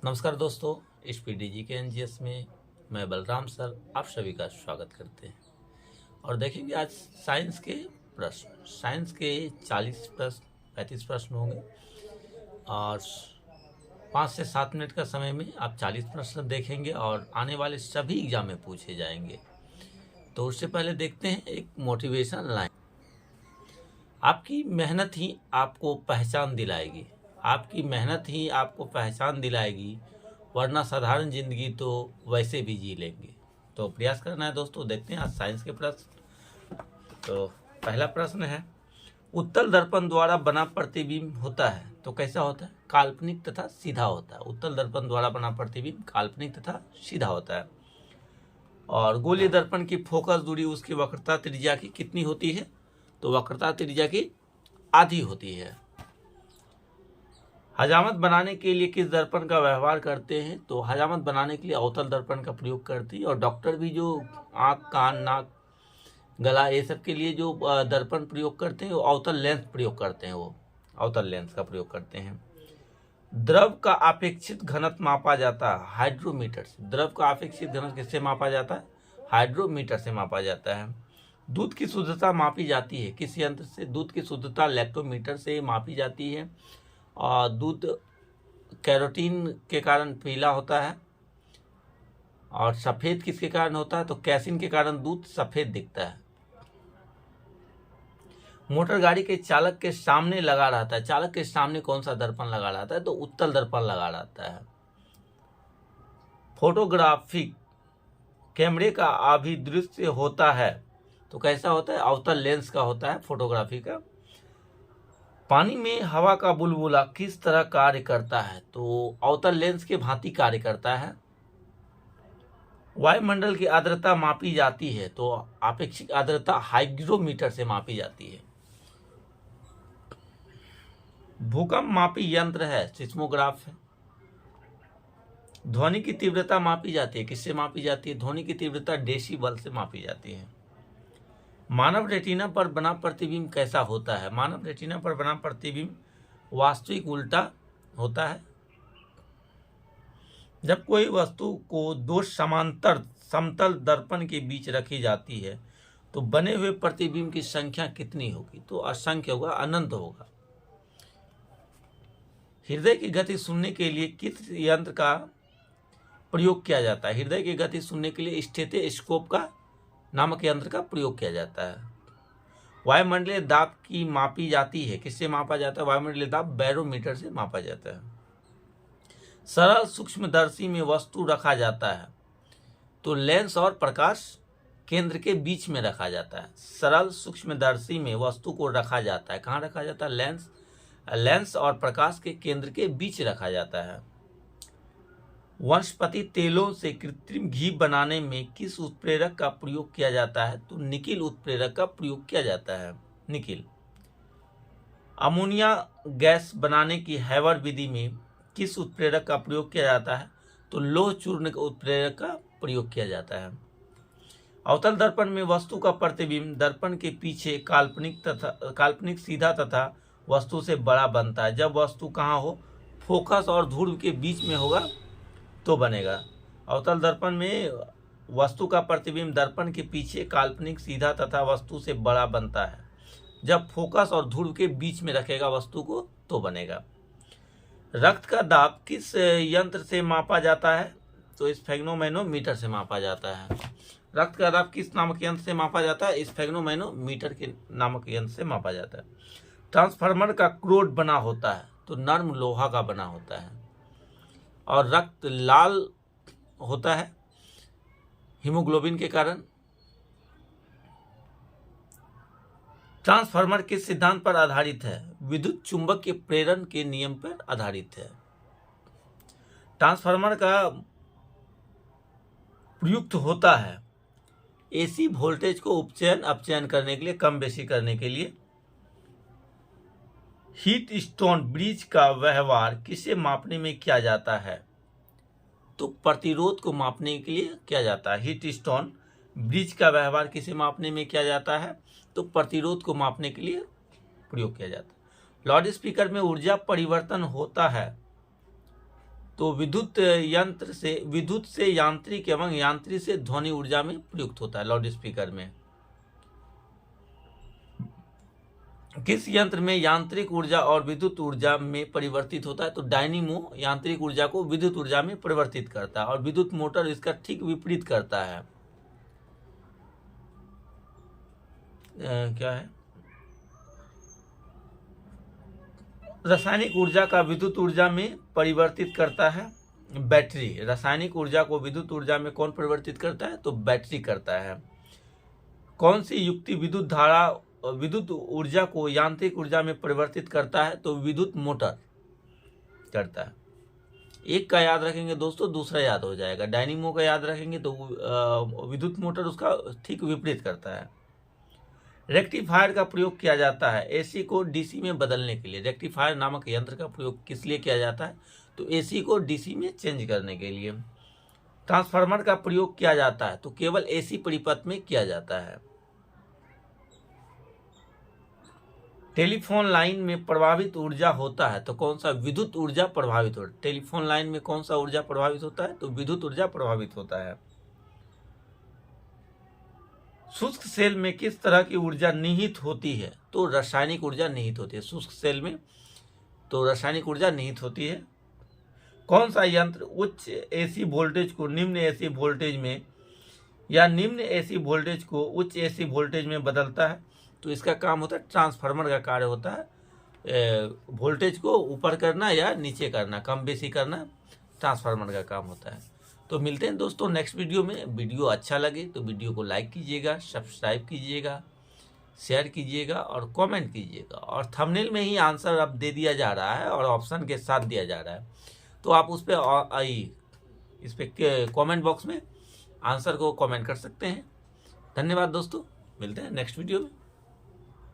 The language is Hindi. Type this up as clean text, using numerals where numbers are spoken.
नमस्कार दोस्तों, HPDG के NGS में मैं बलराम सर आप सभी का स्वागत करते हैं। और देखेंगे आज साइंस के 40 प्रश्न 35 प्रश्न होंगे और 5 से 7 मिनट का समय में आप 40 प्रश्न देखेंगे और आने वाले सभी एग्जाम में पूछे जाएंगे। तो उससे पहले देखते हैं एक मोटिवेशन लाइन। आपकी मेहनत ही आपको पहचान दिलाएगी, आपकी मेहनत ही आपको पहचान दिलाएगी, वरना साधारण जिंदगी तो वैसे भी जी लेंगे। तो प्रयास करना है दोस्तों। देखते हैं आज साइंस के प्रश्न। तो पहला प्रश्न है, उत्तल दर्पण द्वारा बना प्रतिबिंब होता है तो कैसा होता है? काल्पनिक तथा सीधा होता है। उत्तल दर्पण द्वारा बना प्रतिबिंब काल्पनिक तथा सीधा होता है। और गोलीय दर्पण की फोकस दूरी उसकी वक्रता त्रिज्या की कितनी होती है? तो वक्रता त्रिज्या की आधी होती है। हजामत बनाने के लिए किस दर्पण का व्यवहार करते हैं? तो हजामत बनाने के लिए अवतल दर्पण का प्रयोग करती है। और डॉक्टर भी जो आँख, कान, नाक, गला ये सब के लिए जो दर्पण प्रयोग करते हैं वो अवतल लेंस प्रयोग करते हैं, वो अवतल लेंस का प्रयोग करते हैं। द्रव का अपेक्षित घनत्व मापा जाता है हाइड्रोमीटर से। द्रव का अपेक्षित घनत्व किससे मापा जाता है? हाइड्रोमीटर से मापा जाता है। दूध की शुद्धता मापी जाती है किस यंत्र से? दूध की शुद्धता लैक्टोमीटर से मापी जाती है। और दूध कैरोटीन के कारण पीला होता है और सफ़ेद किसके कारण होता है? तो कैसिन के कारण दूध सफ़ेद दिखता है। मोटर गाड़ी के चालक के सामने लगा रहता है, चालक के सामने कौन सा दर्पण लगा रहता है? तो उत्तल दर्पण लगा रहता है। फोटोग्राफिक कैमरे का अभिदृश्य होता है तो कैसा होता है? अवतल लेंस का होता है फोटोग्राफी का। पानी में हवा का बुलबुला किस तरह कार्य करता है? तो अवतल लेंस के भांति कार्य करता है। वायुमंडल की आर्द्रता मापी जाती है तो आपेक्षिक आर्द्रता हाइग्रोमीटर से मापी जाती है। भूकंप मापी यंत्र है सिस्मोग्राफ है। ध्वनि की तीव्रता मापी जाती है किससे मापी जाती है? ध्वनि की तीव्रता डेसिबल से मापी जाती है। मानव रेटिना पर बना प्रतिबिंब कैसा होता है? मानव रेटिना पर बना प्रतिबिंब वास्तविक उल्टा होता है। जब कोई वस्तु को दो समांतर समतल दर्पण के बीच रखी जाती है तो बने हुए प्रतिबिंब की संख्या कितनी होगी? तो असंख्य होगा, अनंत होगा। हृदय की गति सुनने के लिए किस यंत्र का प्रयोग किया जाता है? हृदय की गति सुनने के लिए स्टेथोस्कोप का नामक यंत्र का प्रयोग किया जाता है। वायुमंडलीय दाब की मापी जाती है किससे मापा जाता है? वायुमंडलीय दाब बैरोमीटर से मापा जाता है। सरल सूक्ष्मदर्शी में वस्तु रखा जाता है तो लेंस और प्रकाश केंद्र के बीच में रखा जाता है। सरल सूक्ष्मदर्शी में वस्तु को रखा जाता है, कहाँ रखा जाता है? लेंस और प्रकाश के केंद्र के बीच रखा जाता है। वनस्पति तेलों से कृत्रिम घी बनाने में किस उत्प्रेरक का प्रयोग किया जाता है? तो निकिल उत्प्रेरक का प्रयोग किया जाता है, निकिल। अमोनिया गैस बनाने की हैवर विधि में किस उत्प्रेरक का प्रयोग किया जाता है? तो लोह चूर्ण उत्प्रेरक का प्रयोग किया जाता है। अवतल दर्पण में वस्तु का प्रतिबिंब दर्पण के पीछे काल्पनिक सीधा तथा वस्तु से बड़ा बनता है। जब वस्तु कहाँ हो? फोकस और ध्रुव के बीच में होगा तो बनेगा। अवतल दर्पण में वस्तु का प्रतिबिंब दर्पण के पीछे काल्पनिक सीधा तथा वस्तु से बड़ा बनता है। जब फोकस और ध्रुव के बीच में रखेगा वस्तु को तो बनेगा। रक्त का दाब किस यंत्र से मापा जाता है? तो स्फेग्नोमैनोमीटर से मापा जाता है। रक्त का दाब किस नामक यंत्र से मापा जाता है? स्फेग्नोमैनोमीटर के नामक यंत्र से मापा जाता है। ट्रांसफार्मर का क्रोड बना होता है तो नर्म लोहा का बना होता है। और रक्त लाल होता है हीमोग्लोबिन के कारण। ट्रांसफार्मर किस सिद्धांत पर आधारित है? विद्युत चुंबक के प्रेरण के नियम पर आधारित है। ट्रांसफार्मर का प्रयुक्त होता है एसी वोल्टेज को उपचयन अपचयन करने के लिए, कम बेसी करने के लिए। हीट स्टोन ब्रिज का व्यवहार किसे मापने में किया जाता है? तो प्रतिरोध को मापने के लिए किया जाता है। हीट स्टोन ब्रिज का व्यवहार किसे मापने में किया जाता है? तो प्रतिरोध को मापने के लिए प्रयोग किया जाता है। लाउड स्पीकर में ऊर्जा परिवर्तन होता है तो विद्युत से यांत्रिक एवं यांत्रिक से ध्वनि ऊर्जा में प्रयुक्त होता है। लाउड स्पीकर में किस यंत्र में यांत्रिक ऊर्जा और विद्युत ऊर्जा में परिवर्तित होता है? तो डायनेमो यांत्रिक ऊर्जा को विद्युत ऊर्जा में परिवर्तित करता है और विद्युत मोटर इसका ठीक विपरीत करता है। क्या है? रासायनिक ऊर्जा का विद्युत ऊर्जा में परिवर्तित करता है बैटरी। रासायनिक ऊर्जा को विद्युत ऊर्जा में कौन परिवर्तित करता है? तो बैटरी करता है। कौन सी युक्ति विद्युत ऊर्जा को यांत्रिक ऊर्जा में परिवर्तित करता है? तो विद्युत मोटर करता है। एक का याद रखेंगे दोस्तों, दूसरा याद हो जाएगा। डायनेमो का याद रखेंगे तो विद्युत मोटर उसका ठीक विपरीत करता है। रेक्टिफायर का प्रयोग किया जाता है एसी को डीसी में बदलने के लिए। रेक्टिफायर नामक यंत्र का प्रयोग किस लिए किया जाता है? तो एसी को डीसी में चेंज करने के लिए। ट्रांसफार्मर का प्रयोग किया जाता है तो केवल एसी परिपथ में किया जाता है। टेलीफोन लाइन में प्रभावित ऊर्जा होता है तो कौन सा? विद्युत ऊर्जा प्रभावित होता है। टेलीफोन लाइन में कौन सा ऊर्जा प्रभावित होता है? तो विद्युत ऊर्जा प्रभावित होता है। शुष्क सेल में किस तरह की ऊर्जा निहित होती है? तो रासायनिक ऊर्जा निहित होती है शुष्क सेल में, तो रासायनिक ऊर्जा निहित होती है। कौन सा यंत्र उच्च एसी वोल्टेज को निम्न एसी वोल्टेज में या निम्न एसी वोल्टेज को उच्च एसी वोल्टेज में बदलता है? तो इसका काम होता है, ट्रांसफार्मर का कार्य होता है वोल्टेज को ऊपर करना या नीचे करना, कम बेसी करना ट्रांसफार्मर का काम होता है। तो मिलते हैं दोस्तों नेक्स्ट वीडियो में। वीडियो अच्छा लगे तो वीडियो को लाइक कीजिएगा, सब्सक्राइब कीजिएगा, शेयर कीजिएगा और कमेंट कीजिएगा। और थंबनेल में ही आंसर अब दे दिया जा रहा है और ऑप्शन के साथ दिया जा रहा है, तो आप उस पर इस पर कमेंट बॉक्स में आंसर को कमेंट कर सकते हैं। धन्यवाद दोस्तों, मिलते हैं नेक्स्ट वीडियो में।